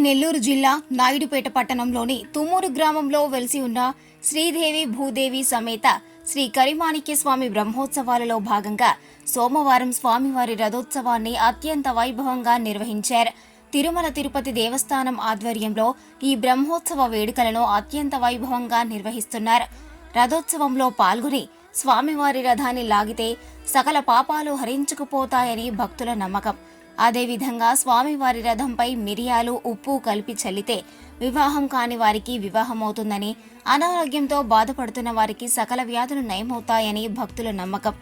నెల్లూరు జిల్లా నాయుడుపేట పట్టణంలోని తుమ్మూరు గ్రామంలో వెలిసి ఉన్న శ్రీదేవి భూదేవి సమేత శ్రీ కరిమాణిక్య స్వామి బ్రహ్మోత్సవాలలో భాగంగా సోమవారం స్వామివారి రథోత్సవాన్ని అత్యంత వైభవంగా నిర్వహించారు. తిరుమల తిరుపతి దేవస్థానం ఆధ్వర్యంలో ఈ బ్రహ్మోత్సవ వేడుకలను అత్యంత వైభవంగా నిర్వహిస్తున్నారు. రథోత్సవంలో పాల్గొని స్వామివారి రథాన్ని లాగితే సకల పాపాలు హరించుకుపోతాయని భక్తుల నమ్మకం. అదేవిధంగా స్వామివారి రథంపై మిరియాలు, ఉప్పు కలిపి చల్లితే వివాహం కాని వారికి వివాహమవుతుందని, అనారోగ్యంతో బాధపడుతున్న వారికి సకల వ్యాధులు నయమవుతాయని భక్తుల నమ్మకం.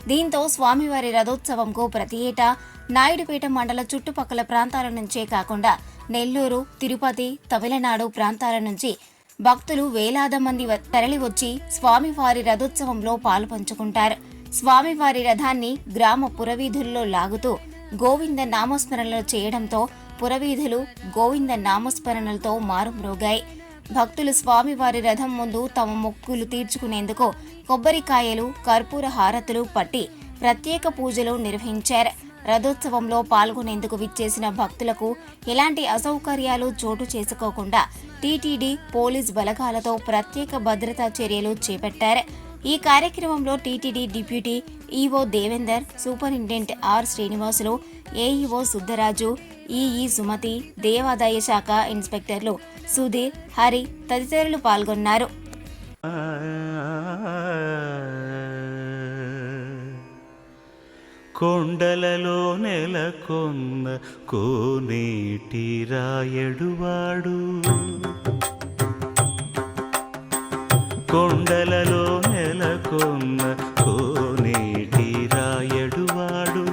దీంతో స్వామివారి రథోత్సవంకు ప్రతి ఏటా నాయుడుపేట మండల చుట్టుపక్కల ప్రాంతాల నుంచే కాకుండా నెల్లూరు, తిరుపతి, తమిళనాడు ప్రాంతాల నుంచి భక్తులు వేలాది మంది తరలివచ్చి స్వామివారి రథోత్సవంలో పాలుపంచుకుంటారు. స్వామివారి రథాన్ని గ్రామ పురవీధుల్లో లాగుతూ గోవింద నామస్మరణలు చేయడంతో పురవీధులు గోవింద నామస్మరణలతో మారుమ్రోగాయి. భక్తులు స్వామివారి రథం ముందు తమ మొక్కులు తీర్చుకునేందుకు కొబ్బరికాయలు, కర్పూర హారతులు పట్టి ప్రత్యేక పూజలు నిర్వహించారు. రథోత్సవంలో పాల్గొనేందుకు విచ్చేసిన భక్తులకు ఎలాంటి అసౌకర్యాలు చోటు చేసుకోకుండా టీటీడీ పోలీస్ బలగాలతో ప్రత్యేక భద్రతా చర్యలు చేపట్టారు. ఈ కార్యక్రమంలో TTD deputy EO Devender, superintendent R Srinivasulu, AEO Suddaraju, EE Sumathi, దేవాదాయ శాఖ ఇన్స్పెక్టర్లు సుధీర్, హరి తదితరులు పాల్గొన్నారు. కొండలలో నెలకొన్న కోనేటి రాయడువాడు, కొండలలో నెలకొన్న కోనేటి రాయడువాడు,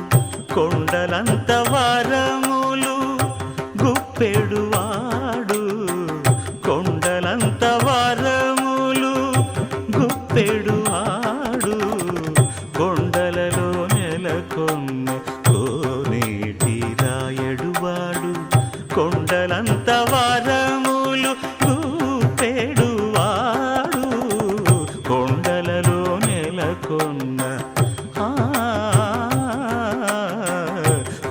కొండలంత వారములు గుప్పెడువాడు, కొండలంత వారములు గుప్పెడువాడు, కొండలలో నెలకొన్న కోనేటి రాయడువాడు, కొండలంత వారములు గుప్పెడువాడు, కొండలలో నెలకొన్న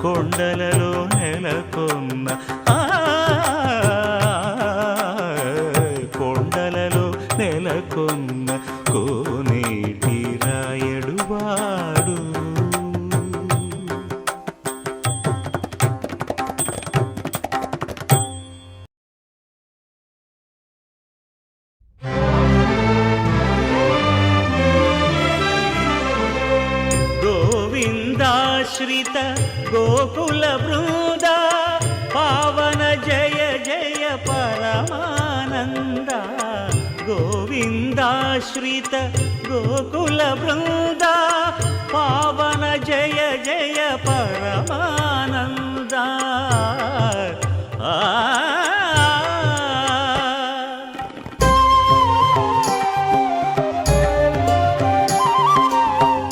కొండలలో నెలకొన్న కొండలలో నెలకొన్న కోనేటి రాయడువాడు. గోవిందాశ్రిత గోకుల బృంద పావన జయ జయ పరమానంద, గోవిందాశ్రిత గోకుల బృంద పావన జయ జయ పరమానంద.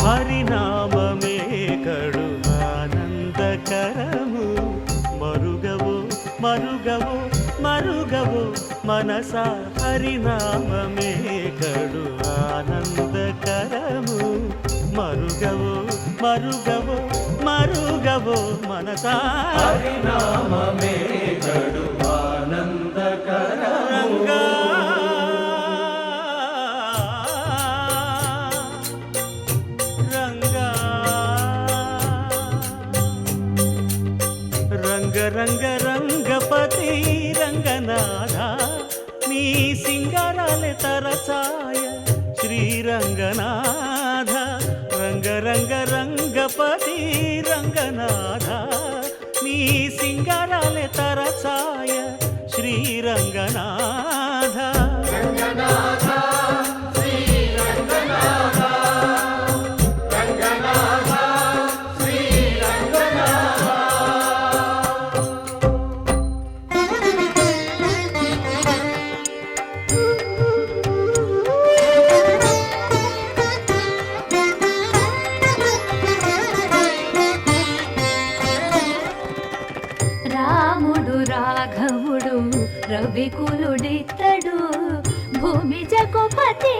హరినామమే కడు ఆనందకరము, మరుగవు మరుగవు మరుగవు మనసా, హరినామమే కడు ఆనందకరము, మరుగవు మరుగవు మరుగవు మనసా, హరినామమే కడు ఆనందకరము. రంగ రంగ రంగపతి రంగనాథ, నీ సింగారాలే తరచాయ శ్రీరంగనాథ, రంగ రంగ రంగపతి రంగనాథ, నీ సింగారాలే తరచాయ శ్రీరంగనాథ. రంగనాథ శ్రీరంగనాథ, రంగనాథ శ్రీరంగనాథ. రాముడు రాఘవుడు రవికులుడితడు, భూమి జగపతి